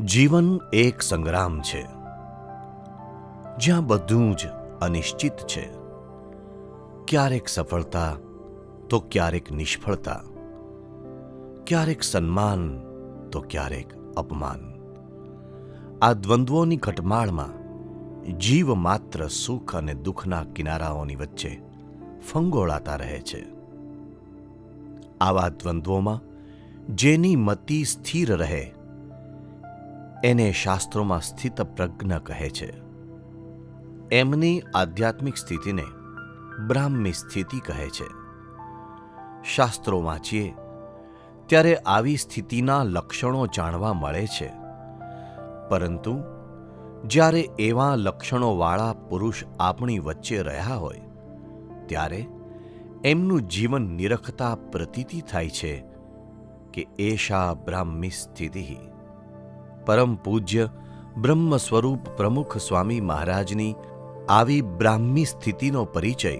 જીવન એક સંગ્રામ છે, જ્યાં બધું જ અનિશ્ચિત છે. ક્યારેક સફળતા તો ક્યારેક નિષ્ફળતા, ક્યારેક સન્માન તો ક્યારેક અપમાન. આ દ્વંદ્વોની ઘટમાળમાં જીવ માત્ર સુખ અને દુઃખના કિનારાઓની વચ્ચે ફંગોળાતા રહે છે. આવા દ્વંદ્વોમાં જેની મતિ સ્થિર રહે એને શાસ્ત્રોમાં સ્થિતપ્રજ્ઞ કહે છે. એમની આધ્યાત્મિક સ્થિતિને બ્રાહ્મી સ્થિતિ કહે છે. શાસ્ત્રો વાંચીએ ત્યારે આવી સ્થિતિના લક્ષણો જાણવા મળે છે, પરંતુ જ્યારે એવા લક્ષણોવાળા પુરુષ આપણી વચ્ચે રહ્યા હોય ત્યારે એમનું જીવન નિરખતા પ્રતીતિ થાય છે કે એષા બ્રાહ્મી સ્થિતિ. પરમ પૂજ્ય બ્રહ્મ સ્વરૂપ પ્રમુખ સ્વામી મહારાજની આવી બ્રાહ્મી સ્થિતિનો પરિચય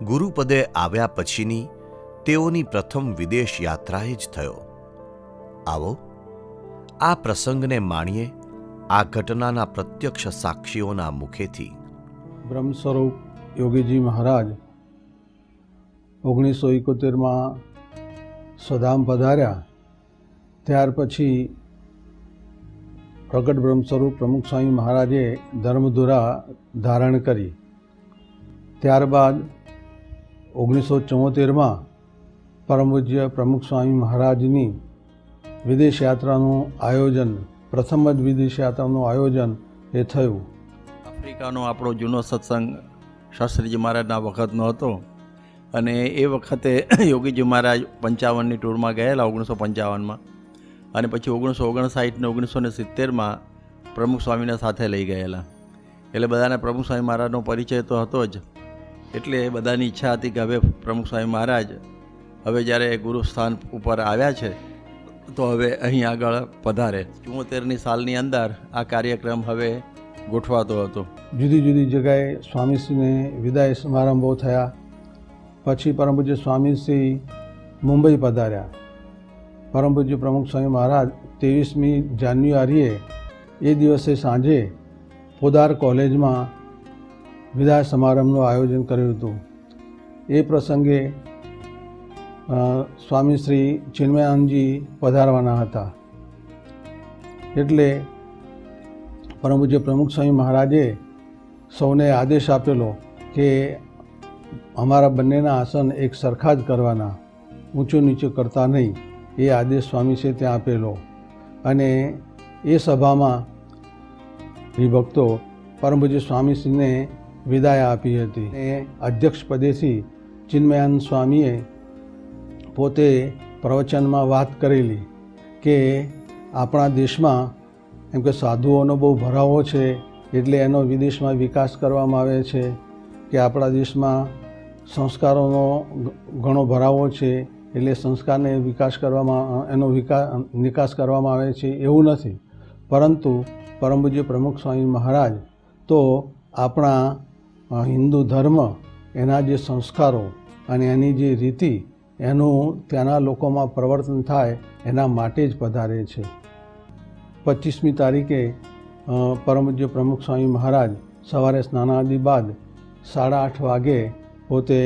ગુરુપદે આવ્યા પછીની તેઓની પ્રથમ વિદેશ યાત્રાએ જ થયો. આવો આ પ્રસંગને માણીએ આ ઘટનાના પ્રત્યક્ષ સાક્ષીઓના મુખેથી. બ્રહ્મ સ્વરૂપ યોગીજી મહારાજ 1971માં સ્વધામ પધાર્યા. ત્યાર પછી પ્રગટ બ્રહ્મ સ્વરૂપ પ્રમુખ સ્વામી મહારાજે ધર્મધુરા ધારણ કરી. ત્યારબાદ 1974માં પરમ પૂજ્ય પ્રમુખ સ્વામી મહારાજની વિદેશ યાત્રાનું આયોજન, પ્રથમ જ વિદેશ યાત્રાનું આયોજન એ થયું. આફ્રિકાનો આપણો જૂનો સત્સંગ શાસ્ત્રીજી મહારાજના વખતનો હતો અને એ વખતે યોગીજી મહારાજ 55ની ટૂરમાં ગયેલા 1955માં, અને પછી 1959 ને 1970માં પ્રમુખ સ્વામીને સાથે લઈ ગયેલા. એટલે બધાને પ્રમુખ સ્વામી મહારાજનો પરિચય તો હતો જ. એટલે બધાની ઈચ્છા હતી કે હવે પ્રમુખ સ્વામી મહારાજ હવે જ્યારે ગુરુ સ્થાન ઉપર આવ્યા છે તો હવે અહીં આગળ પધારે. 74ની સાલની અંદર આ કાર્યક્રમ હવે ગોઠવાતો હતો. જુદી જુદી જગ્યાએ સ્વામીશ્રીને વિદાય સમારંભો થયા. પછી પરમ પૂજ્ય સ્વામીશ્રી મુંબઈ પધાર્યા. પરમ પૂજ્ય પ્રમુખ સ્વામી મહારાજ 23મી જાન્યુઆરીએ એ દિવસે સાંજે પોદાર કોલેજમાં વિદાય સમારંભનું આયોજન કર્યું હતું. એ પ્રસંગે સ્વામી શ્રી ચિન્મયાનંદજી પધારવાના હતા. એટલે પરમ પૂજ્ય પ્રમુખ સ્વામી મહારાજે સૌને આદેશ આપેલો કે અમારા બંનેના આસન એક સરખા જ કરવાના, ઊંચું નીચું કરતા નહીં. એ આદેશ સ્વામીશ્રીએ ત્યાં આપેલો. અને એ સભામાં હરિભક્તો પરમ પૂજ્ય સ્વામીશ્રીને વિદાય આપી હતી. એ અધ્યક્ષ પદેથી ચિન્મયાનંદ સ્વામીએ પોતે પ્રવચનમાં વાત કરેલી કે આપણા દેશમાં એમ કે સાધુઓનો બહુ ભરાવો છે, એટલે એનો વિદેશમાં વિકાસ કરવામાં આવે છે, કે આપણા દેશમાં સંસ્કારોનો ઘણો ભરાવો છે, એટલે સંસ્કારને વિકાસ કરવામાં એનો નિકાસ કરવામાં આવે છે. એવું નથી, પરંતુ પરમ પૂજ્ય પ્રમુખ સ્વામી મહારાજ તો આપણા હિન્દુ ધર્મ, એના જે સંસ્કારો અને એની જે રીતિ, એનું ત્યાંના લોકોમાં પ્રવર્તન થાય એના માટે જ પધારે છે. 25મી તારીખે પરમ પૂજ્ય પ્રમુખ સ્વામી મહારાજ સવારે સ્નાનાદિ બાદ 8:30 વાગે પોતે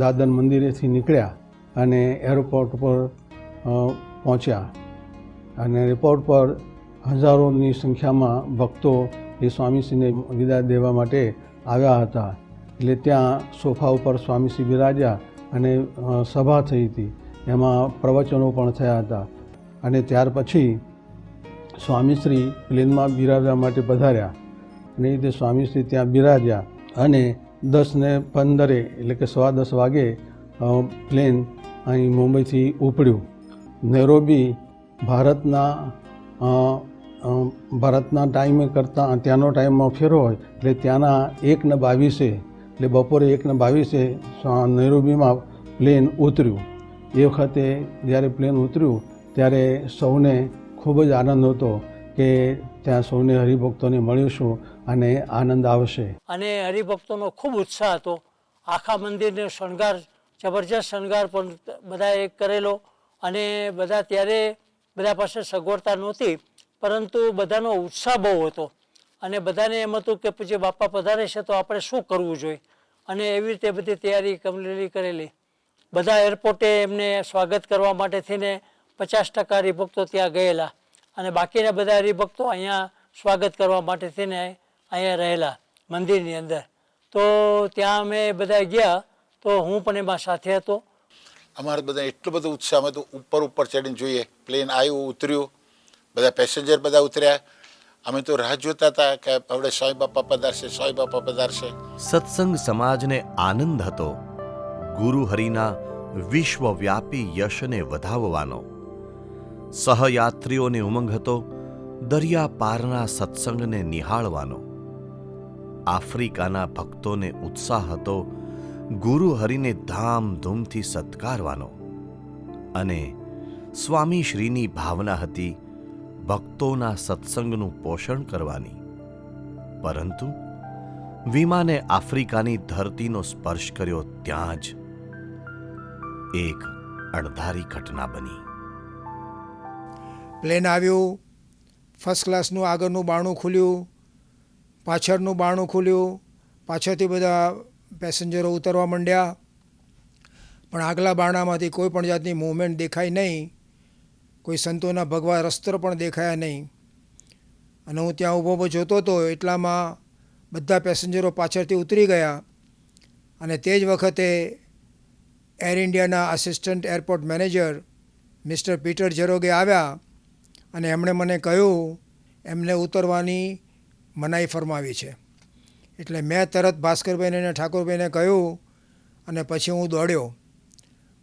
દાદર મંદિરેથી નીકળ્યા અને એરપોર્ટ પર પહોંચ્યા. અને એરપોર્ટ પર હજારોની સંખ્યામાં ભક્તો એ સ્વામીશ્રીને વિદાય દેવા માટે આવ્યા હતા. એટલે ત્યાં સોફા ઉપર સ્વામીશ્રી બિરાજ્યા અને સભા થઈ હતી. એમાં પ્રવચનો પણ થયા હતા. અને ત્યાર પછી સ્વામીશ્રી પ્લેનમાં બિરાજવા માટે પધાર્યા. અને એ રીતે સ્વામીશ્રી ત્યાં બિરાજ્યા અને 10:15 એટલે કે 10:15 વાગે પ્લેન અહીં મુંબઈથી ઉપડ્યું. નૈરોબી ભારતના ટાઈમે કરતાં ત્યાંનો ટાઈમમાં ફેરો હોય, એટલે ત્યાંના 1:22 એટલે બપોરે 1:22 નૈરોબીમાં પ્લેન ઉતર્યું. એ વખતે જ્યારે પ્લેન ઉતર્યું ત્યારે સૌને ખૂબ જ આનંદ હતો કે ત્યાં સૌને હરિભક્તોને મળીશું અને આનંદ આવશે. અને હરિભક્તોનો ખૂબ ઉત્સાહ હતો. આખા મંદિરને શણગાર, જબરજસ્ત શણગાર પણ બધાએ કરેલો. અને બધા ત્યારે બધા પાસે સગવડતા નહોતી, પરંતુ બધાનો ઉત્સાહ બહુ હતો અને બધાને એમ હતું કે પછી બાપા પધારે છે તો આપણે શું કરવું જોઈએ, અને એવી રીતે બધી તૈયારી કમ્પ્લીટલી કરેલી. બધા એરપોર્ટે એમને સ્વાગત કરવા માટે થઈને 50% હરિભક્તો ત્યાં ગયેલા અને બાકીના બધા હરિભક્તો અહીંયા સ્વાગત કરવા માટે થઈને અહીંયા રહેલા મંદિરની અંદર. તો ત્યાં અમે બધા ગયા તો હું પણ એમાં સાથે હતો. અમારે બધા એટલો બધો ઉત્સાહ, અમે તો ઉપર ચડીને જોઈએ. પ્લેન આવ્યું, ઉતર્યું, બધા પેસેન્જર બધા ઉતર્યા. અમે તો રાહ જોતા હતા કે હવે સાંઈ બાપા પધારશે, સાંઈ બાપા પધારશે. સત્સંગ સમાજને આનંદ હતો ગુરુ હરિના વિશ્વવ્યાપી યશને વધાવવાનો. સહયાત્રીઓને ઉમંગ હતો દરિયા પારના સત્સંગને નિહાળવાનો. આફ્રિકાના ભક્તોને ઉત્સાહ હતો ગુરુ હરિને ધામધૂમથી સત્કારવાનો. અને સ્વામી શ્રીની ભાવના હતી ભક્તોના સત્સંગનું પોષણ કરવાની. પરંતુ વિમાને આફ્રિકાની ધરતીનો સ્પર્શ કર્યો ત્યાં જ એક અણધારી ઘટના બની. પ્લેન આવ્યું, ફર્સ્ટ ક્લાસનું આગળનું બારણું ખુલ્યું, પાછળનું બારણું ખુલ્યું, પાછળથી બધા પેસેન્જરો ઉતરવા માંડ્યા, પણ આગલા બારણામાંથી કોઈ પણ જાતની મૂવમેન્ટ દેખાઈ નહીં. કોઈ સંતોના ભગવા રસ્ત્ર પણ દેખાયા નહીં. અને હું ત્યાં ઊભો જોતો હતો એટલામાં બધા પેસેન્જરો પાછળથી ઉતરી ગયા. અને તે જ વખતે એર ઇન્ડિયાના assistant airport manager mister Peter જરોગે આવ્યા અને એમણે મને કહ્યું એમને ઉતરવાની મનાઈ ફરમાવી છે. એટલે મેં તરત ભાસ્કરભાઈને અને ઠાકોરભાઈને કહ્યું અને પછી હું દોડ્યો.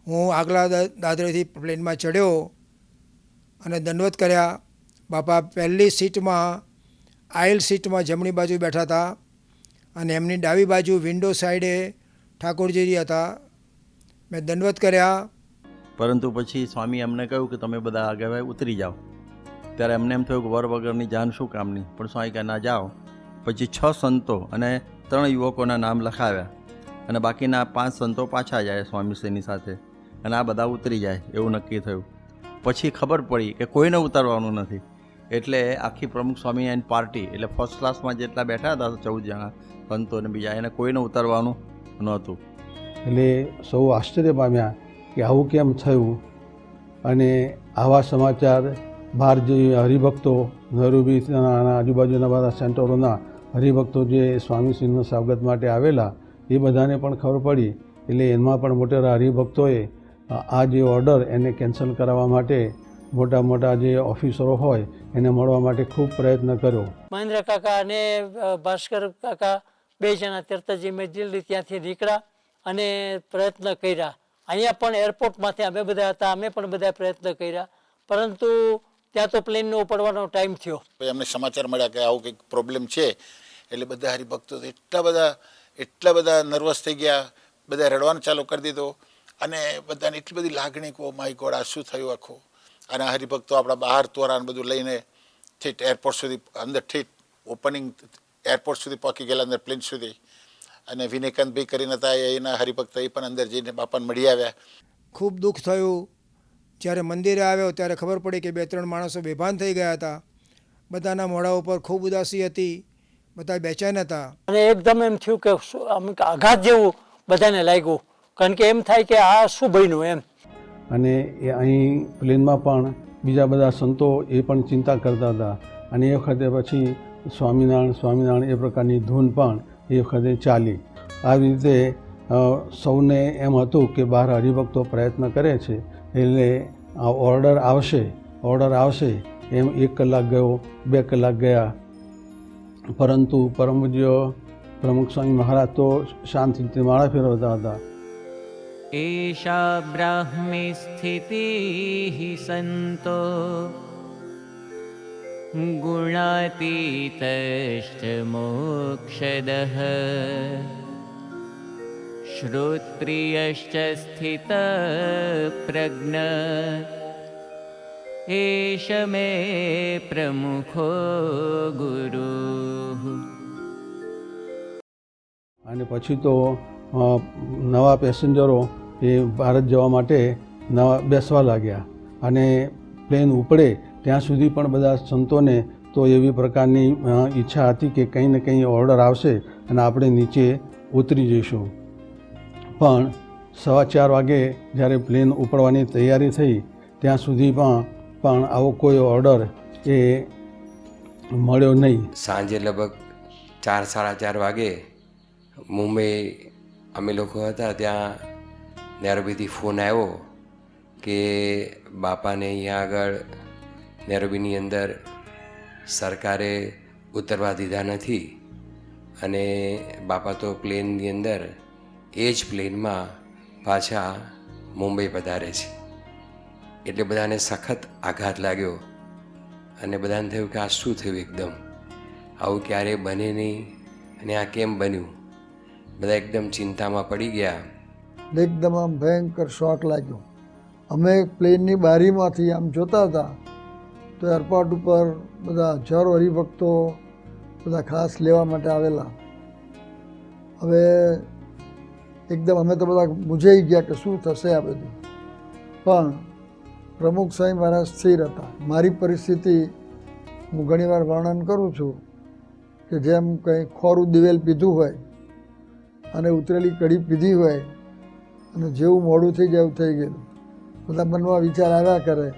હું આગલા દાદરેથી પ્લેનમાં ચડ્યો અને દંડવત કર્યા. બાપા પહેલી સીટમાં, આઇલ સીટમાં જમણી બાજુ બેઠા હતા અને એમની ડાબી બાજુ વિન્ડો સાઈડે ઠાકોરજી હતા. મેં દંડવત કર્યા. પરંતુ પછી સ્વામી એમને કહ્યું કે તમે બધા આગળ ઉતરી જાઓ. ત્યારે એમને એમ થયું કે વર વગરની જાન શું કામની, પણ સ્વામી કહે ના જાઓ. પછી 6 સંતો અને 3 યુવકોના નામ લખાવ્યા અને બાકીના 5 સંતો પાછા જાય સ્વામીશ્રીની સાથે અને આ બધા ઉતરી જાય એવું નક્કી થયું. પછી ખબર પડી કે કોઈને ઉતારવાનું નથી. એટલે આખી પ્રમુખ સ્વામિનારાયણ પાર્ટી, એટલે ફર્સ્ટ ક્લાસમાં જેટલા બેઠા હતા 14 જણા સંતો અને બીજા, એને કોઈને ઉતારવાનું નહોતું. એટલે સૌ આશ્ચર્ય પામ્યા કે આવું કેમ થયું. અને આવા સમાચાર બહાર જે હરિભક્તો નહેરુ બીચના આજુબાજુના બધા સેન્ટરોના હરિભક્તો જે સ્વામીશ્રીનું સ્વાગત માટે આવેલા એ બધાને પણ ખબર પડી. એટલે એમાં પણ મોટેરા હરિભક્તોએ આ જે ઓર્ડર એને કેન્સલ કરાવવા માટે મોટા મોટા જે ઓફિસરો હોય એને મળવા માટે ખૂબ પ્રયત્ન કર્યો. મહેન્દ્ર કાકા અને ભાસ્કર કાકા 2 જણા તરત જ ઇમિડિયેટલી ત્યાંથી નીકળ્યા અને પ્રયત્ન કર્યા. અહીંયા પણ એરપોર્ટમાંથી અમે બધા હતા, અમે પણ બધા પ્રયત્ન કર્યા, પરંતુ ત્યાં તો પ્લેનનો ઉપડવાનો ટાઈમ થયો. અમને સમાચાર મળ્યા કે આવું કંઈક પ્રોબ્લેમ છે. એટલે બધા હરિભક્તો એટલા બધા નર્વસ થઈ ગયા, બધા રડવાનું ચાલુ કરી દીધું. અને બધાને એટલી બધી લાગણી કહો માય ગોડ આ શું થયું આખું. અને હરિભક્તો આપણા બહાર તોરાન બધું લઈને ઠીક એરપોર્ટ સુધી, અંદર ઠીક ઓપનિંગ એરપોર્ટ સુધી પહોંચી ગયેલા, અંદર પ્લેન સુધી. અને વિનયકાંતભાઈ કરીને હતા એના હરિભક્ત, એ પણ અંદર જઈને બાપાને મળી આવ્યા. ખૂબ દુઃખ થયું. જ્યારે મંદિરે આવ્યો ત્યારે ખબર પડી કે 2-3 માણસો બેભાન થઈ ગયા હતા. બધાના મોઢા ઉપર ખૂબ ઉદાસી હતી, બધા બેચેન હતા. અને એકદમ એમ થયું કે આઘાત જેવું બધાને લાગ્યું, કારણ કે એમ થાય કે આ શું બન્યું એમ. અને એ અહીં પ્લેનમાં પણ બીજા બધા સંતો એ પણ ચિંતા કરતા હતા. અને એ વખતે પછી સ્વામિનારાયણ એ પ્રકારની ધૂન પણ એ વખતે ચાલી. આવી રીતે સૌને એમ હતું કે બહાર હરિભક્તો પ્રયત્ન કરે છે એટલે ઓર્ડર આવશે એમ 1 કલાક ગયો, 2 કલાક ગયા, પરંતુ પરમ પૂજ્ય પ્રમુખ સ્વામી મહારાજ તો શાંતિથી માળા ફેરવતા હતા. એષા બ્રાહ્મી સ્થિતિઃ સંતો ગુણાતીતશ્ચ મોક્ષદઃ શ્રોત્રિયશ્ચ સ્થિત પ્રજ્ઞ એષ મે પ્રમુખો ગુરુઃ. અને પછી તો નવા પેસેન્જરો એ ભારત જવા માટે બેસવા લાગ્યા. અને પ્લેન ઉપડે ત્યાં સુધી પણ બધા સંતોને તો એવી પ્રકારની ઈચ્છા હતી કે કંઈ ને કંઈ ઓર્ડર આવશે અને આપણે નીચે ઉતરી જઈશું. પણ 4:15 વાગે જ્યારે પ્લેન ઉપડવાની તૈયારી થઈ ત્યાં સુધી પણ આવો કોઈ ઓર્ડર એ મળ્યો નહીં. સાંજે લગભગ 4-4:30 વાગે મુંબઈ અમે લોકો હતા ત્યાં નેરોબીથી ફોન આવ્યો કે બાપાને અહીંયા આગળ નેરોબીની અંદર સરકારે ઉતરવા દીધા નથી અને બાપા તો પ્લેનની અંદર એ જ પ્લેનમાં પાછા મુંબઈ પધારે છે. એટલે બધાને સખત આઘાત લાગ્યો અને બધાને થયું કે આ શું થયું, એકદમ આવું ક્યારેય બને નહીં અને આ કેમ બન્યું. બધા એકદમ ચિંતામાં પડી ગયા. એકદમ આમ ભયંકર શોક લાગ્યો. અમે પ્લેનની બારીમાંથી આમ જોતા હતા તો એરપોર્ટ ઉપર બધા હજારો હરિભક્તો બધા ખાસ લેવા માટે આવેલા. હવે એકદમ અમે તો બધા મૂંઝાઈ ગયા કે શું થશે આ બધું. પણ પ્રમુખ સ્વામી મહારાજ સ્થિર હતા. મારી પરિસ્થિતિ હું ઘણીવાર વર્ણન કરું છું કે જેમ કંઈ ખોરું દિવેલ પીધું હોય અને ઉતરેલી કઢી પીધી હોય અને જેવું મોડું થઈ જાય એવું થઈ ગયેલું. બધા મનમાં વિચાર આવ્યા કરે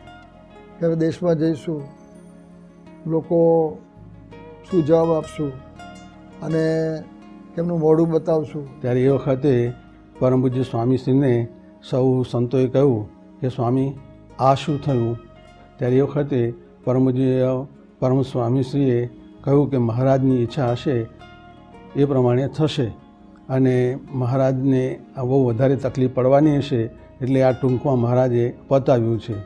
કે હવે દેશમાં જઈશું, લોકો શું જવાબ આપશું અને કેમનું મોઢું બતાવશું. ત્યારે એ વખતે પરમ પૂજ્ય સ્વામીશ્રીને સૌ સંતોએ કહ્યું કે સ્વામી આ શું થયું. ત્યારે એ વખતે પરમ સ્વામીશ્રીએ કહ્યું કે મહારાજની ઈચ્છા હશે એ પ્રમાણે થશે અને મહારાજને બહુ વધારે તકલીફ પડવાની હશે એટલે આ ટૂંકમાં મહારાજે પતાવ્યું છે.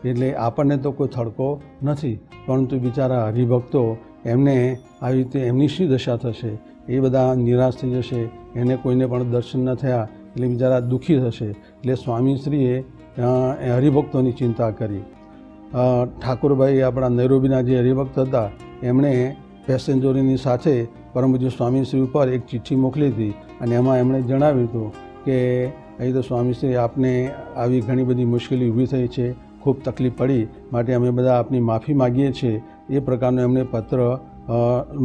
એટલે આપણને તો કોઈ થડકો નથી, પરંતુ બિચારા હરિભક્તો એમને આવી રીતે એમની શી દશા થશે, એ બધા નિરાશ થઈ જશે, એને કોઈને પણ દર્શન ન થયા એટલે બિચારા દુઃખી થશે. એટલે સ્વામીશ્રીએ હરિભક્તોની ચિંતા કરી. ઠાકુરભાઈ આપણા નૈરોબીના જે હરિભક્ત હતા એમણે પેસેન્જરોની સાથે પરમ પૂજ્ય સ્વામીશ્રી ઉપર એક ચિઠ્ઠી મોકલી હતી અને એમાં એમણે જણાવ્યું હતું કે અહીં તો સ્વામીશ્રી આપને આવી ઘણી બધી મુશ્કેલી ઊભી થઈ છે, ખૂબ તકલીફ પડી, માટે અમે બધા આપની માફી માગીએ છીએ. એ પ્રકારનો એમણે પત્ર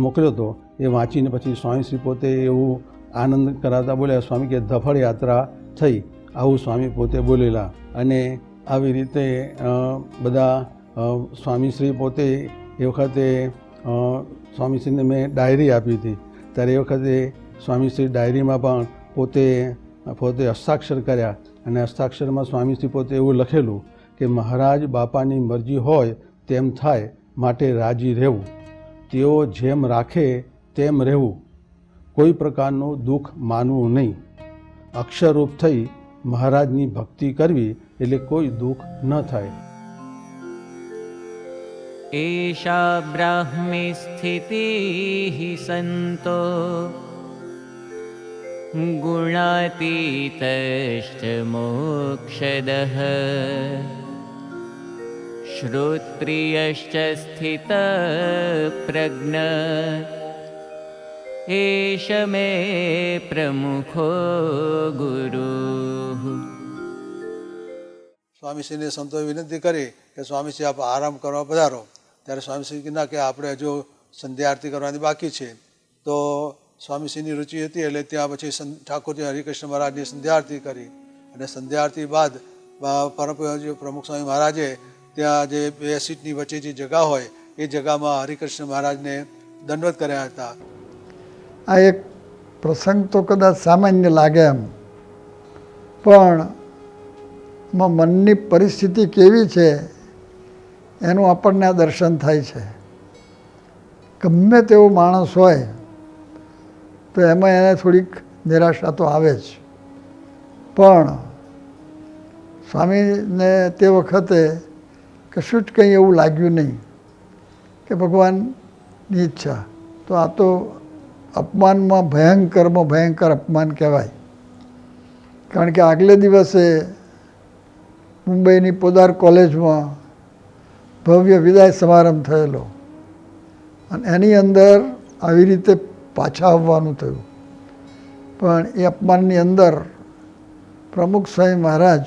મોકલ્યો હતો. એ વાંચીને પછી સ્વામીશ્રી પોતે એવું આનંદ કરાતા બોલ્યા, સ્વામી કે ધફળ યાત્રા થઈ, આવું સ્વામી પોતે બોલેલા. અને આવી રીતે બધા સ્વામીશ્રી પોતે એ વખતે સ્વામીશ્રીને મેં ડાયરી આપી હતી. ત્યારે એ વખતે સ્વામીશ્રી ડાયરીમાં પણ પોતે હસ્તાક્ષર કર્યા અને હસ્તાક્ષરમાં સ્વામીશ્રી પોતે એવું લખેલું કે મહારાજ બાપાની મરજી હોય તેમ થાય, માટે રાજી રહેવું, તેઓ જેમ રાખે તેમ રહેવું, કોઈ પ્રકારનું દુઃખ માનવું નહીં, અક્ષરરૂપ થઈ મહારાજની ભક્તિ કરવી એટલે કોઈ દુઃખ ન થાય. એષા બ્રાહ્મી સ્થિતિઃ સંતો ગુણાતીતશ્ચ મોક્ષદઃ શ્રોત્રિયશ્ચ સ્થિત પ્રજ્ઞ એષ મે પ્રમુખો ગુરુઃ. સ્વામીશ્રીને સંતોએ વિનંતી કરી કે સ્વામીશ્રી આપ આરામ કરવા પધારો. ત્યારે સ્વામીશ્રી કીધા કે આપણે હજુ સંધ્યા આરતી કરવાની બાકી છે. તો સ્વામીશ્રીની રુચિ હતી એટલે ત્યાં પછી ઠાકોરજી હરિકૃષ્ણ મહારાજની સંધ્યા આરતી કરી અને સંધ્યા આરતી બાદ પરમ પૂજ્ય પ્રમુખ સ્વામી મહારાજે ત્યાં જે 2 સીટની વચ્ચે જે જગા હોય એ જગામાં હરિકૃષ્ણ મહારાજને દંડવત કર્યા હતા. આ એક પ્રસંગ તો કદાચ સામાન્ય લાગે એમ, પણ મનની પરિસ્થિતિ કેવી છે એનું આપણને આ દર્શન થાય છે. ગમે તેવો માણસ હોય તો એમાં એને થોડીક નિરાશા તો આવે જ, પણ સ્વામીને તે વખતે કશું જ કંઈ એવું લાગ્યું નહીં કે ભગવાનની ઈચ્છા. તો આ તો અપમાનમાં ભયંકર અપમાન કહેવાય. કારણ કે આગલે દિવસે મુંબઈની પોદાર કોલેજમાં ભવ્ય વિદાય સમારંભ થયેલો અને એની અંદર આવી રીતે પાછા આવવાનું થયું. પણ એ અપમાનની અંદર પ્રમુખ સ્વામી મહારાજ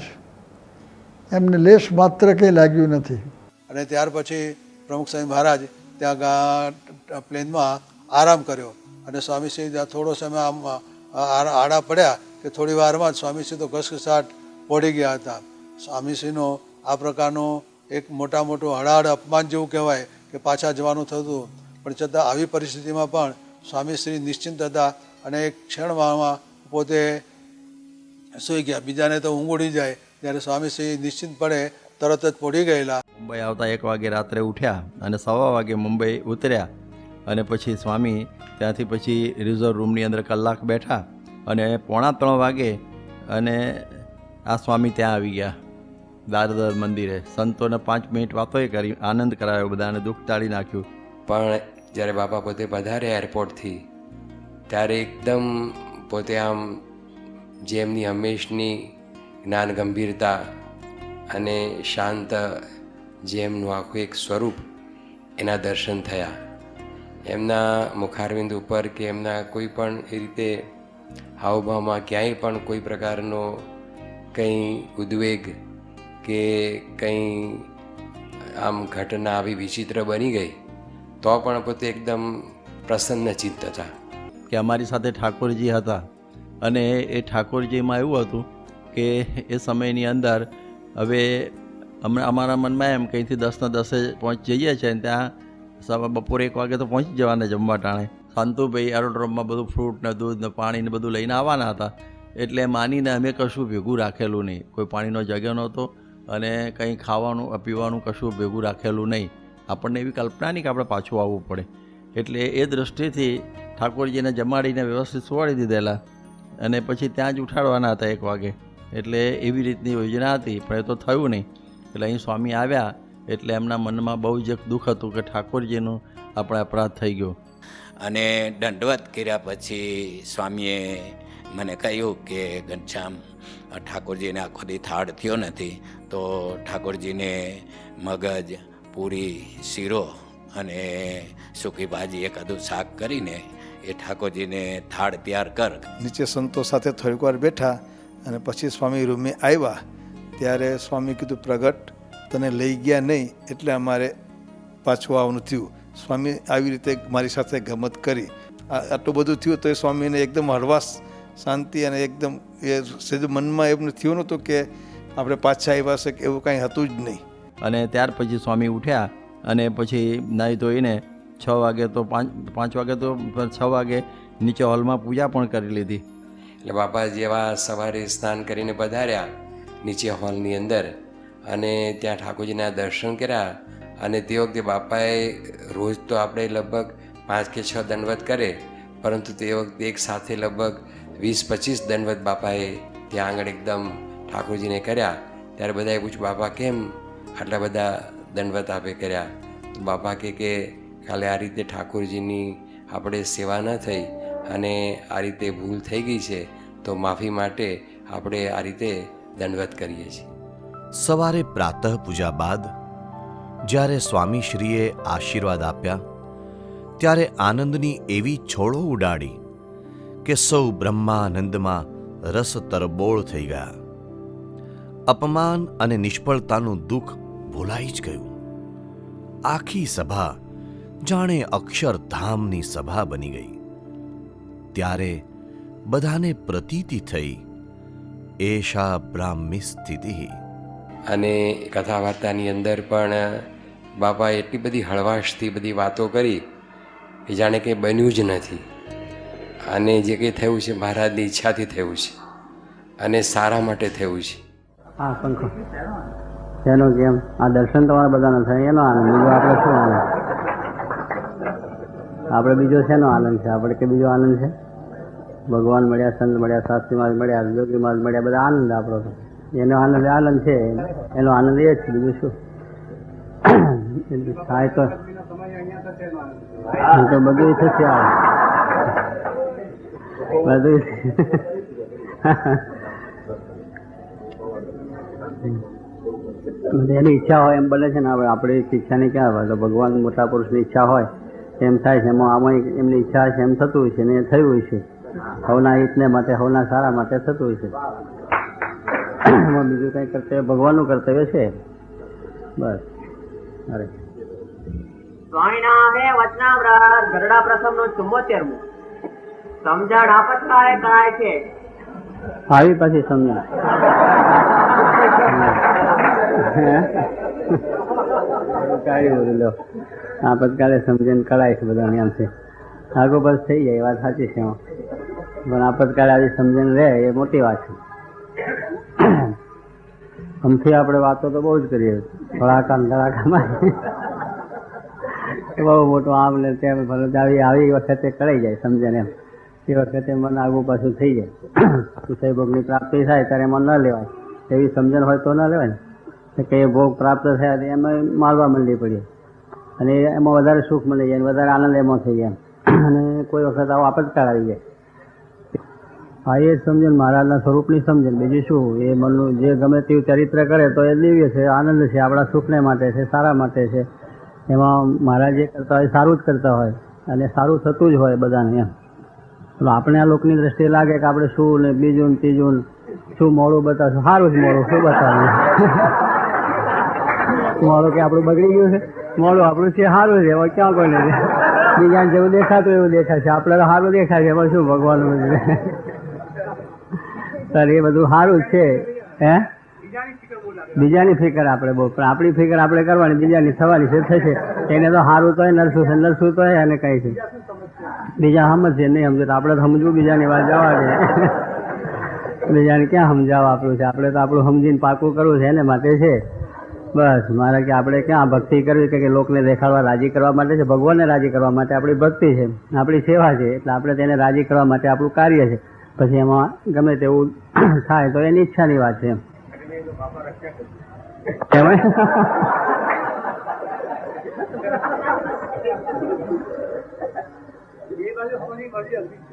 એમને લેશ માત્ર કંઈ લાગ્યું નથી. અને ત્યાર પછી પ્રમુખ સ્વામી મહારાજ ત્યાં પ્લેનમાં આરામ કર્યો અને સ્વામીશ્રી ત્યાં થોડો સમય આમ આડા પડ્યા કે થોડી વારમાં જ સ્વામીશ્રી તો ઘસઘસાટ પડી ગયા હતા. સ્વામીશ્રીનો આ પ્રકારનો એક મોટું હળહળ અપમાન જેવું કહેવાય કે પાછા જવાનું થતું, પણ છતાં આવી પરિસ્થિતિમાં પણ સ્વામીશ્રી નિશ્ચિંત હતા અને એક ક્ષણમાં પોતે સૂઈ ગયા. બીજાને તો ઊંઘ ઉડી જાય, જ્યારે સ્વામીશ્રી નિશ્ચિંત પડે તરત જ પડી ગયેલા. મુંબઈ આવતા 1 વાગે રાત્રે ઉઠ્યા અને 1:15 વાગે મુંબઈ ઉતર્યા અને પછી સ્વામી ત્યાંથી પછી રિઝર્વ રૂમની અંદર કલાક બેઠા અને 2:45 વાગે અને આ સ્વામી ત્યાં આવી ગયા દાદર મંદિરે. સંતોને 5 મિનિટ વાતોય કરી, આનંદ કરાવ્યો, બધાને દુઃખ ટાળી નાખ્યું. પણ જ્યારે બાપા પોતે પધાર્યા એરપોર્ટથી, ત્યારે એકદમ પોતે આમ જે એમની હંમેશની જ્ઞાન ગંભીરતા અને શાંત જે એમનું આખું એક સ્વરૂપ, એના દર્શન થયા. એમના મુખારવિંદ ઉપર કે એમના કોઈ પણ એ રીતે હાવભાવમાં ક્યાંય પણ કોઈ પ્રકારનો કંઈ ઉદ્વેગ કે કંઈ આમ ઘટના આવી વિચિત્ર બની ગઈ તો પણ પોતે એકદમ પ્રસન્ન ચિત્ત હતા. કે અમારી સાથે ઠાકોરજી હતા અને એ ઠાકોરજીમાં એવું હતું કે એ સમયની અંદર હવે અમારા મનમાં એમ કંઈથી 10:10 પહોંચી જઈએ છીએ ને ત્યાં બપોરે 1 વાગે તો પહોંચી જવાના જમવા ટાણે. શાંતુભાઈ એરોડ્રોમમાં બધું ફ્રૂટ ને દૂધ ને પાણી ને બધું લઈને આવવાના હતા, એટલે માનીને અમે કશું ભેગું રાખેલું નહીં. કોઈ પાણીનો જગ્યો નહોતો અને કંઈ ખાવાનું પીવાનું કશું ભેગું રાખેલું નહીં. આપણને એવી કલ્પના નહીં કે આપણે પાછું આવવું પડે, એટલે એ દૃષ્ટિથી ઠાકોરજીને જમાડીને વ્યવસ્થિત સુવાડી દીધેલા અને પછી ત્યાં જ ઉઠાડવાના હતા 1 વાગે. એટલે એવી રીતની યોજના હતી, પણ એ તો થયું નહીં. એટલે અહીં સ્વામી આવ્યા એટલે એમના મનમાં બહુ જ દુઃખ હતું કે ઠાકોરજીનું આપણે અપરાધ થઈ ગયો. અને દંડવત કર્યા પછી સ્વામીએ મને કહ્યું કે ઘનશ્યામ, ઠાકોરજીને આખો દી થાળ થયો નથી, તો ઠાકોરજીને મગજ, પૂરી, શીરો અને સૂકી ભાજી એકાદું શાક કરીને એ ઠાકોરજીને થાળ તૈયાર કર. નીચે સંતો સાથે થોડીક વાર બેઠા અને પછી સ્વામી રૂમે આવ્યા. ત્યારે સ્વામી કીધું, પ્રગટ તને લઈ ગયા નહીં એટલે અમારે પાછું આવવાનું થયું. સ્વામી આવી રીતે મારી સાથે ગમત કરી. આટલું બધું થયું તો એ સ્વામીને એકદમ હળવાશ, શાંતિ અને એકદમ એ સીધું મનમાં એમને થયું નહોતું કે આપણે પાછા આવ્યા છે, કે એવું કાંઈ હતું જ નહીં. અને ત્યાર પછી સ્વામી ઉઠ્યા અને પછી નાહી ધોઈને 6 વાગે તો 5 વાગે તો 6 વાગે નીચે હોલમાં પૂજા પણ કરી લીધી. એટલે બાપા જેવા સવારે સ્નાન કરીને પધાર્યા નીચે હોલની અંદર અને ત્યાં ઠાકોરજીના દર્શન કર્યા. અને તે વખતે બાપાએ રોજ તો આપણે લગભગ 5 કે 6 દંડવત કરે, પરંતુ તે વખતે એક સાથે લગભગ 20-25 દંડવત બાપાએ ત્યાં આગળ એકદમ ઠાકોરજીને કર્યા. ત્યારે બધાએ પૂછ્યું, બાપા કેમ આટલા બધા દંડવત આપે કર્યા? તો બાપા કે કાલે આ રીતે ઠાકોરજીની આપણે સેવા ન થઈ અને આ રીતે ભૂલ થઈ ગઈ છે, તો માફી માટે આપણે આ રીતે દંડવત કરીએ છીએ. સવારે પ્રાતઃ પૂજા બાદ જ્યારે સ્વામીશ્રીએ આશીર્વાદ આપ્યા ત્યારે આનંદની એવી છોડો ઉડાડી કે સૌ બ્રહ્માનંદમાં રસ તરબોળ થઈ ગયા. અપમાન અને નિષ્ફળતાનું દુઃખ ભૂલાઈ જ ગયું. આખી સભા જાણે અક્ષરધામની સભા બની ગઈ. ત્યારે બધાને પ્રતીતિ થઈ, એષા બ્રાહ્મી સ્થિતિ. અને કથા વાર્તાની અંદર પણ બાપાએ એટલી બધી હળવાશથી બધી વાતો કરી કે જાણે કંઈ બન્યું જ નથી. અને જે કંઈ થયું છે મહારાજની ઈચ્છાથી થયું છે અને સારા માટે થયું છે. હા પંખો એનો કેમ આ દર્શન તમારા બધાને થાય એનો આનંદ, બીજો આપણે શું આનંદ? આપણે બીજો શેનો આનંદ છે? આપણે કે બીજો આનંદ છે? ભગવાન મળ્યા, સંત મળ્યા, શાસ્ત્રી મહારાજ મળ્યા, યોગી મહારાજ મળ્યા, બધા આનંદ આપણો તો. એનો આનંદ છે, એનો આનંદ એ જ છે, બીજું શું થાય? તો બધું થશે, બધું એની ઈચ્છા હોય એમ બને છે ને. આપણે ઈચ્છાની ક્યાં હોય? તો ભગવાન મોટા પુરુષની ઈચ્છા હોય એમ થાય છે. આમાં એમની ઈચ્છા છે એમ થતું હોય છે ને એ થયું હોય છે. હવના હિતને માટે, હવના સારા માટે થતું હોય છે. એમાં બીજું કંઈ કર્તવ્ય ભગવાનનું કર્તવ્ય છે બસ. અરે સ્વામિનારાયણ વચનામૃત ગરડા પ્રસંગનું 74મું. સમજણ આપતકાળે કરાય છે. આવી પછી સમજણ કાઢી બધું લો. આપતકાલે સમજણ કરાય છે બધા એમ છે. આગો બસ થઈ જાય, વાત સાચી છે એમાં. પણ આપતકાલે આવી સમજણ રહે એ મોટી વાત છે. આમથી આપણે વાતો તો બહુ જ કરીએ, ધડાકામાં બહુ મોટું આમ ને તેમ આવી વખતે કરાઈ જાય સમજણ એમ. એ વખતે મન આગું પાછું થઈ જાય. વિષય ભોગની પ્રાપ્તિ થાય ત્યારે એમાં ન લેવાય. એવી સમજણ હોય તો ન લેવાય ને કે ભોગ પ્રાપ્ત થયા એમાં માલવા માંડી પડીએ અને એમાં વધારે સુખ મળી જાય, વધારે આનંદ એમાં થઈ જાય અને કોઈ વખત આવો આપતકાળ આવી જાય. હા, એ સમજણ મહારાજના સ્વરૂપની સમજણ, બીજું શું. એ મનનું જે ગમે તેવું ચરિત્ર કરે તો એ દિવ્ય છે, આનંદ છે, આપણા સુખને માટે છે, સારા માટે છે. એમાં મહારાજ જે કરતા હોય સારું જ કરતા હોય અને સારું થતું જ હોય બધાને એમ. આપણે આ લોકની દ્રષ્ટિએ લાગે કે આપણે શું ને બીજું ને ત્રીજું શું મોડું બતાવશું, સારું જ મોડું શું બતાવ્યું. મોડું કે આપણું બગડી ગયું છે, મોડું આપણું છે સારું છે, હવે ક્યાં કોઈ નથી. બીજાને જેવું દેખાતું એવું દેખાશે, આપણે તો સારું દેખાય છે, એમાં શું ભગવાનનું સર એ બધું સારું જ છે. હે, બીજાની ફિકર આપણે બહુ, પણ આપણી ફિકર આપણે કરવાની, બીજાની થવાની છે થશે. એને તો સારું તો નરસું છે, નરસું તો એને કઈ છે. બીજા સમજશે નહીં સમજે તો આપણે તો સમજવું, બીજાની વાત જવા દે. બીજાને ક્યાં સમજાવવા આપણું છે, આપણે તો આપણું સમજીને પાકું કરવું છે એને માટે છે બસ. મારે કે આપણે ક્યાં ભક્તિ કરવી કે લોકને દેખાડવા રાજી કરવા માટે છે, ભગવાનને રાજી કરવા માટે આપણી ભક્તિ છે, આપણી સેવા છે. એટલે આપણે તેને રાજી કરવા માટે આપણું કાર્ય છે. પછી એમાં ગમે તેવું થાય તો એની ઈચ્છાની વાત છે એમ.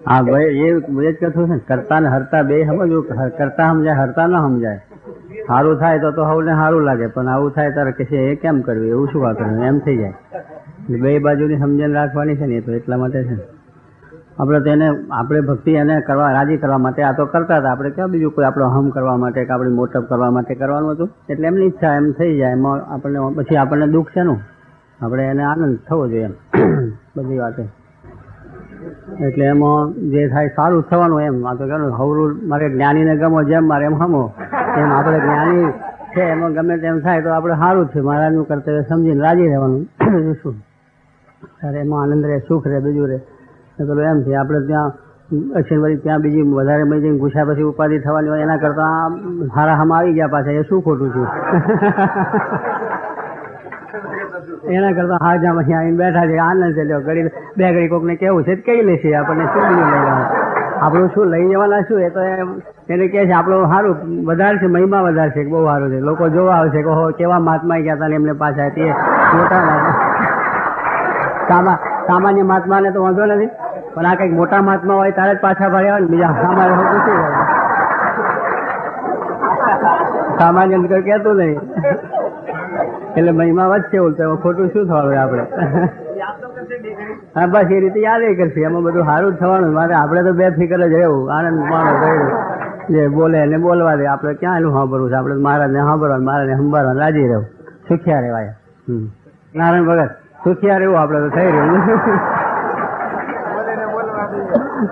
હા ભાઈ, એ જ કથું છે ને, કરતા ને હરતા બે સમજવું. કરતા સમજાય, હરતા ન સમજાય. સારું થાય તો સૌને સારું લાગે, પણ આવું થાય ત્યારે કે છે એ કેમ કરવું, એવું શું કરવું, એમ થઈ જાય. બે બાજુની સમજણ રાખવાની છે ને, એ તો એટલા માટે છે. આપણે તેને આપણે ભક્તિ એને કરવા રાજી કરવા માટે આ તો કરતા હતા. આપણે ક્યાં બીજું કોઈ આપણો હમ કરવા માટે કે આપણી મોટપ કરવા માટે કરવાનું હતું. એટલે એમની ઈચ્છા એમ થઈ જાય, એમાં આપણને પછી આપણને દુઃખ છે નું, આપણે એને આનંદ થવો જોઈએ એમ બધી વાતે. એટલે એમાં જે થાય સારું થવાનું એમ. આ તો કહ્યું હવરું મારે જ્ઞાનીને ગમો જેમ મારે એમ હમો એમ. આપણે જ્ઞાની છે એમાં ગમે તેમ થાય તો આપણે સારું છે, મહારાજનું કર્તવ્ય સમજીને રાજી રહેવાનું. બીજું શું, ત્યારે એમાં આનંદ રહે, સુખ રહે, બીજું રહે. પેલું એમ છે આપણે ત્યાં અક્ષરવાળી ત્યાં બીજી વધારે મળી જઈને ઘૂસ્યા પછી ઉપાધિ થવાની હોય, એના કરતાં હારા હમ આવી ગયા પાછા, એ શું ખોટું છું. એના કરતાં હા જ્યાં પછી આવીને બેઠા છે, આનંદ છે, લ્યો ઘડી બે ઘડી કોકને કેવું છે કહી લેશે, આપણને શું બીજું લઈ જવાનું, આપણું શું લઈ જવાના શું. એ તો એને કહે છે આપણું સારું વધારે છે, મહિમા વધારે છે, બહુ સારું છે. લોકો જોવા આવશે કે હો કેવા મહાત્મા ગયા હતા ને એમને પાછા તે મોટા સામાન્ય મહાત્માને તો વાંધો નથી, પણ આ કંઈક મોટા મહાત્મા હોય ત્યારે જ પાછા ભર્યા હોય ને, બીજા સામાન્ય પૂછી હોય. સામાન્ય કોઈ કહેતું નહીં, એટલે મહિમા વધશે ઉલટો, ખોટું શું થવાનું આપણે. હા બસ એ રીતે યાદ કરશે, એમાં બધું સારું જ થવાનું. મારે આપણે તો બે ફિકર જ રહેવું, આનંદ માણો રહ્યું, જે બોલે એને બોલવા દે. આપણે ક્યાં એનું સાંભળવું છે, આપણે મહારાજને સાંભળવાનું, મહારાજને સંભાળવાનું, રાજી રહેવું, સુખિયા રહેવાય. નારાયણ ભગત સુખિયા રહેવું આપણે તો થઈ રહ્યું.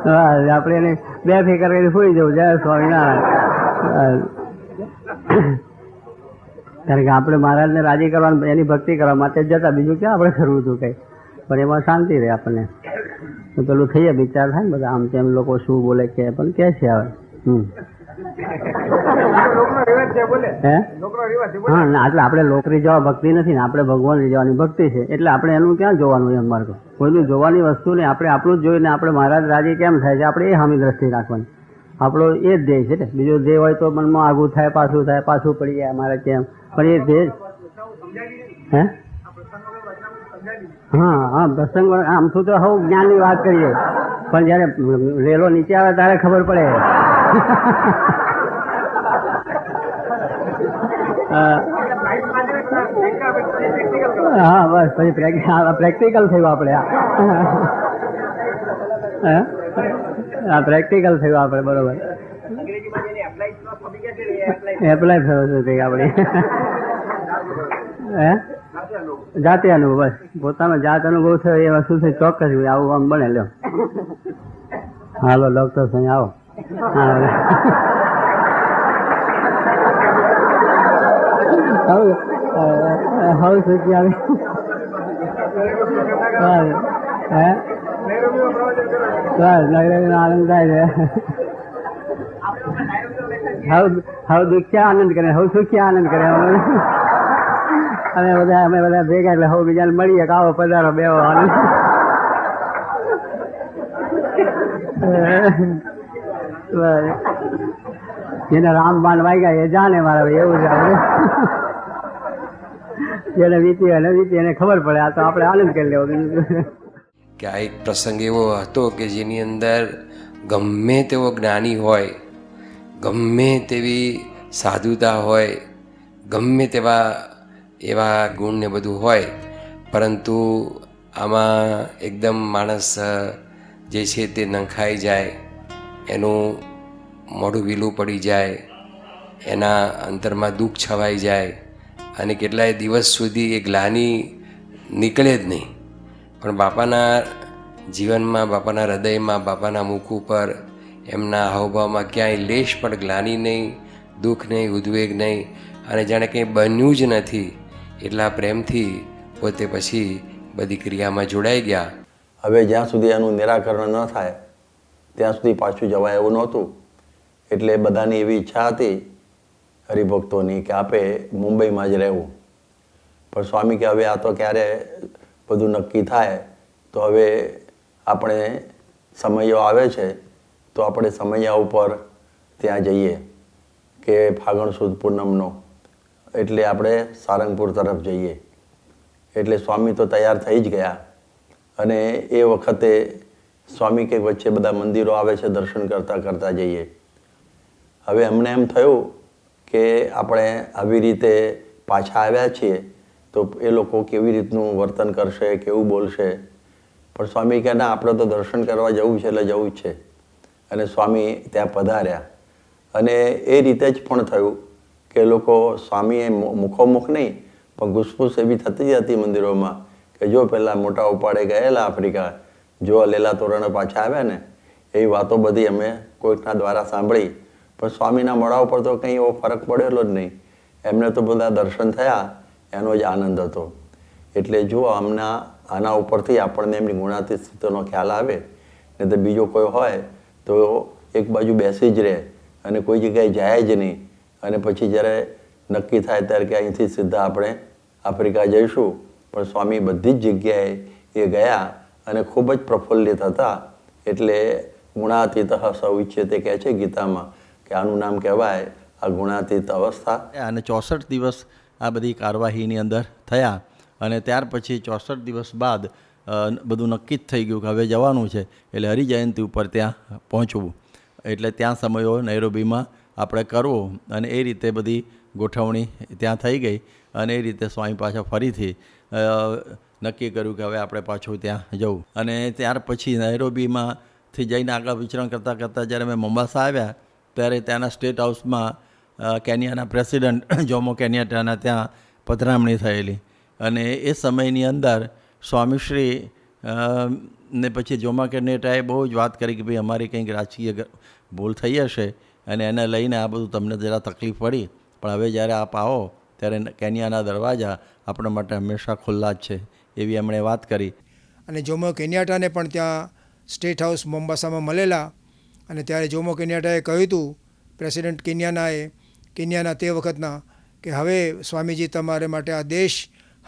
હા, આપણે એને બે ફિકર કરીને સુઈ જવું. જય સ્વામિનારાયણ. કારણ કે આપણે મહારાજને રાજી કરવાનું, એની ભક્તિ કરવા માટે જ જતા, બીજું ક્યાં આપણે કરવું હતું કંઈ. પણ એમાં શાંતિ રહે આપણને. તો પેલું થઈએ વિચાર થાય ને બધા આમ તેમ લોકો શું બોલે કે પણ કે છે હવે. હે હા, એટલે આપણે લોકરી જવા ભક્તિ નથી ને, આપણે ભગવાન જવાની ભક્તિ છે. એટલે આપણે એનું ક્યાં જોવાનું એમ માર્ગ, કોઈનું જોવાની વસ્તુ નહીં. આપણે આપણું જ જોઈને આપણે મહારાજ રાજી કેમ થાય છે, આપણે એ સામી દ્રષ્ટિ રાખવાની. આપણો એ જ ધ્યેય છે ને. બીજો ધ્યેય હોય તો મનમાં આગું થાય, પાછું થાય, પાછું પડી જાય અમારે કેમ, પણ એ ધ્યેય. હે હા હા, પ્રસંગ આમ તો હવે જ્ઞાનની વાત કરીએ, પણ જયારે રેલો નીચે આવે ત્યારે ખબર પડે. હા બસ પછી પ્રેક્ટિકલ થયું આપણે. હા પ્રેક્ટિકલ થયું આપણે, બરોબર. એપ્લાય થયો છે આપણે. હે જાતે અનુભવ, બસ પોતાનો જાત અનુભવ થયો એ વસ્તુ છે ચોક્કસ આવું આમ બને. લ્યો હાલો ડોક્ટર સાહેબ આવો. હવે સુખી આવે આનંદ થાય છે. હવે દુખ્યા આનંદ કરે, હવે સુખ્યા આનંદ કરે. અમે બધા ભેગા એટલે હવે બીજાને મળીએ કે આવો પધારો બેવો આનંદ. જેને રામબાણ વાગ્યા એ જાણે મારા એવું છે. આપણે જેને વીતી હોય ને વીતી એને ખબર પડે. આ તો આપણે આનંદ કરી લેવો. કે આ એક પ્રસંગ એવો હતો કે જેની અંદર ગમે તેવો જ્ઞાની હોય, ગમે તેવી સાધુતા હોય, ગમે તેવા એવા ગુણ ને બધું હોય, પરંતુ આમાં એકદમ માણસ જે છે તે નંખાઈ જાય, એનું મોઢું વીલું પડી જાય, એના અંતરમાં દુઃખ છવાઈ જાય અને કેટલાય દિવસ સુધી એ ગ્લાની નીકળે જ નહીં. પણ બાપાના જીવનમાં, બાપાના હૃદયમાં, બાપાના મુખ ઉપર, એમના હાવભાવમાં ક્યાંય લેશ પણ ગ્લાની નહીં, દુઃખ નહીં, ઉદ્વેગ નહીં, અને જાણે કંઈ બન્યું જ નથી એટલા પ્રેમથી પોતે પછી બધી ક્રિયામાં જોડાઈ ગયા. હવે જ્યાં સુધી એનું નિરાકરણ ન થાય ત્યાં સુધી પાછું જવાય એવું નહોતું. એટલે બધાની એવી ઈચ્છા હતી હરિભક્તોની કે આપે મુંબઈમાં જ રહેવું. પણ સ્વામી કે હવે આ તો ક્યારે બધું નક્કી થાય, તો હવે આપણે સમયો આવે છે તો આપણે સમયા ઉપર ત્યાં જઈએ કે ફાગણ સુદ પૂનમનો, એટલે આપણે સારંગપુર તરફ જઈએ. એટલે સ્વામી તો તૈયાર થઈ જ ગયા. અને એ વખતે સ્વામી કે વચ્ચે બધા મંદિરો આવે છે, દર્શન કરતાં કરતાં જઈએ. હવે અમને એમ થયું કે આપણે આવી રીતે પાછા આવ્યા છીએ તો એ લોકો કેવી રીતનું વર્તન કરશે, કેવું બોલશે. પણ સ્વામી કહે ના, આપણે તો દર્શન કરવા જવું છે એટલે જવું જ છે. અને સ્વામી ત્યાં પધાર્યા. અને એ રીતે જ પણ થયું કે લોકો સ્વામીએ મુખોમુખ નહીં પણ ઘૂસપૂસ એવી થતી હતી મંદિરોમાં કે જો પેલા મોટા ઉપાડે ગયેલા આફ્રિકા, જો લેલા તોરણે પાછા આવ્યા ને, એવી વાતો બધી અમે કોઈકના દ્વારા સાંભળી. પણ સ્વામીના મોઢા ઉપર તો કંઈ એવો ફરક પડેલો જ નહીં. એમને તો બધા દર્શન થયા, એનો જ આનંદ હતો. એટલે જો આના ઉપરથી આપણને એમની ગુણાતીત સ્થિતિનો ખ્યાલ આવે. ને તો બીજો કોઈ હોય તો એક બાજુ બેસી જ રહે અને કોઈ જગ્યાએ જાય જ નહીં. અને પછી જ્યારે નક્કી થાય ત્યારે કે અહીંથી સીધા આપણે આફ્રિકા જઈશું. પણ સ્વામી બધી જ જગ્યાએ એ ગયા અને ખૂબ જ પ્રફુલ્લિત હતા. એટલે ગુણાતીત સૌચ્યતે કહે છે ગીતામાં કે આનું નામ કહેવાય આ ગુણાતીત અવસ્થા. અને 64 દિવસ આ બધી કાર્યવાહીની અંદર થયા. અને ત્યાર પછી 64 દિવસ બાદ બધું નક્કી જ થઈ ગયું કે હવે જવાનું છે. એટલે હરિજયંતિ ઉપર ત્યાં પહોંચવું, એટલે ત્યાં સમયો નૈરોબીમાં આપણે કરવો. અને એ રીતે બધી ગોઠવણી ત્યાં થઈ ગઈ. અને એ રીતે સ્વામી પાછા ફરીથી નક્કી કર્યું કે હવે આપણે પાછું ત્યાં જવું. અને ત્યાર પછી નૈરોબીમાંથી જઈને આગળ વિચરણ કરતાં કરતાં જ્યારે અમે મોમ્બાસા આવ્યા ત્યારે ત્યાંના સ્ટેટ હાઉસમાં કેન્યાના પ્રેસિડન્ટ જોમો કેન્યાટાના ત્યાં પધરામણી થયેલી. અને એ સમયની અંદર સ્વામીશ્રી ને પછી જોમો કેન્યાટાએ બહુ જ વાત કરી કે ભાઈ અમારી કંઈક રાજકીય ભૂલ થઈ હશે અને એને લઈને આ બધું તમને જરા તકલીફ પડી, પણ હવે જ્યારે આપ આવો ત્યારે કેન્યાના દરવાજા આપણા માટે હંમેશા ખુલ્લા જ છે, એવી એમણે વાત કરી. અને જોમો કેન્યાટાને પણ ત્યાં સ્ટેટ હાઉસ મોમ્બાસામાં મળેલા. અને ત્યારે જોમો કેન્યાટાએ કહ્યું હતું પ્રેસિડેન્ટ કેન્યાના તે વખતના કે હવે સ્વામીજી તમારે માટે આ દેશ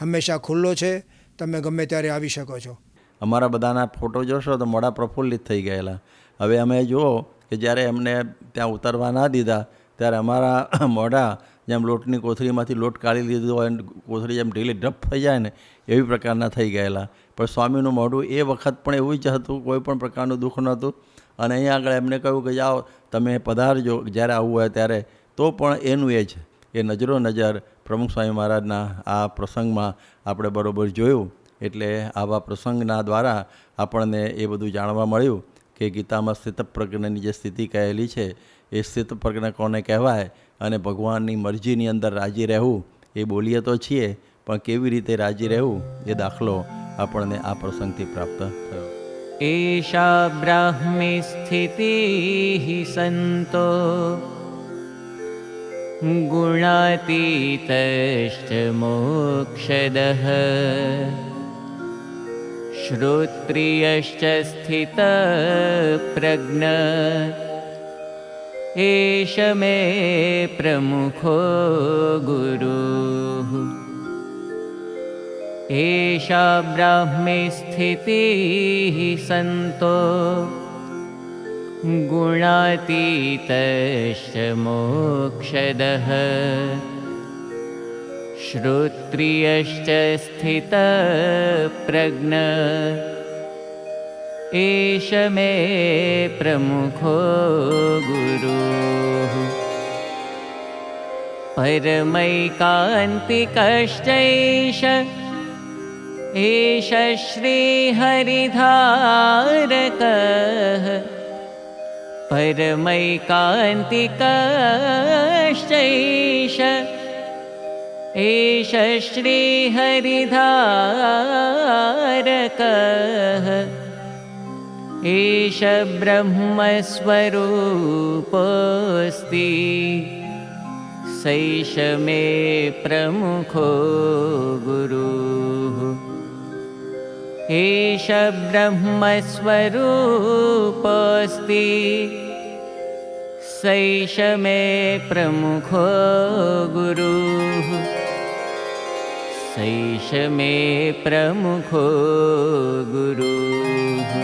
હંમેશા ખુલ્લો છે, તમે ગમે ત્યારે આવી શકો છો. અમારા બધાના ફોટો જોશો તો મોઢા પ્રફુલ્લિત થઈ ગયેલા. હવે અમે જુઓ કે જ્યારે એમને ત્યાં ઉતરવા ના દીધા ત્યારે અમારા મોઢા જેમ લોટની કોથળીમાંથી લોટ કાઢી લીધો હોય, કોથળી જેમ ઢીલી ઢપ થઈ જાય ને એવી પ્રકારના થઈ ગયેલા. પણ સ્વામીનું મોઢું એ વખત પણ એવું જ હતું, કોઈ પણ પ્રકારનું દુઃખ નહોતું. અને અહીંયા આગળ એમને કહ્યું કે જાઓ તમે પધારજો જ્યારે આવવું હોય ત્યારે. તો પણ એનું એ જ એ નજરો નજર પ્રમુખ સ્વામી મહારાજના આ પ્રસંગમાં આપણે બરાબર જોયું. એટલે આવા પ્રસંગના દ્વારા આપણને એ બધું જાણવા મળ્યું કે ગીતામાં સ્થિતપ્રજ્ઞની જે સ્થિતિ કહેલી છે એ સ્થિતપ્રજ્ઞ કોને કહેવાય. અને ભગવાનની મરજીની અંદર રાજી રહેવું એ બોલીએ તો છીએ, પણ કેવી રીતે રાજી રહેવું એ દાખલો આપણને આ પ્રસંગથી પ્રાપ્ત થયો. एषा ब्राह्मी स्थितिः सन्तो गुणातीतश्च मोक्षदः श्रोत्रियश्च स्थितप्रज्ञ एष मे प्रमुखो गुरुः. एषा ब्राह्मी स्थितिः सन्तो गुणातीतश्च मोक्षदः श्रोत्रियश्च स्थितप्रज्ञ एष मे प्रमुखो गुरुः. परमैकान्तिकश्चैष एष श्रीहरिधारकः. परमैकान्तिकश्चैष एष श्रीहरिधारकः. एष ब्रह्मस्वरूपोऽस्ति सैष मे प्रमुखो गुरुः. एष ब्रह्मस्वरूपोऽस्ति सैष मे प्रमुखो गुरुः. सैष मे प्रमुखो गुरुः.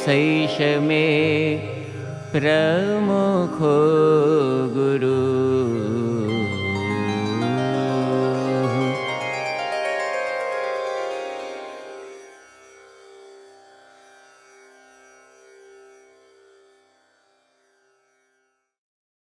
सैष मे प्रमुखो गुरुः.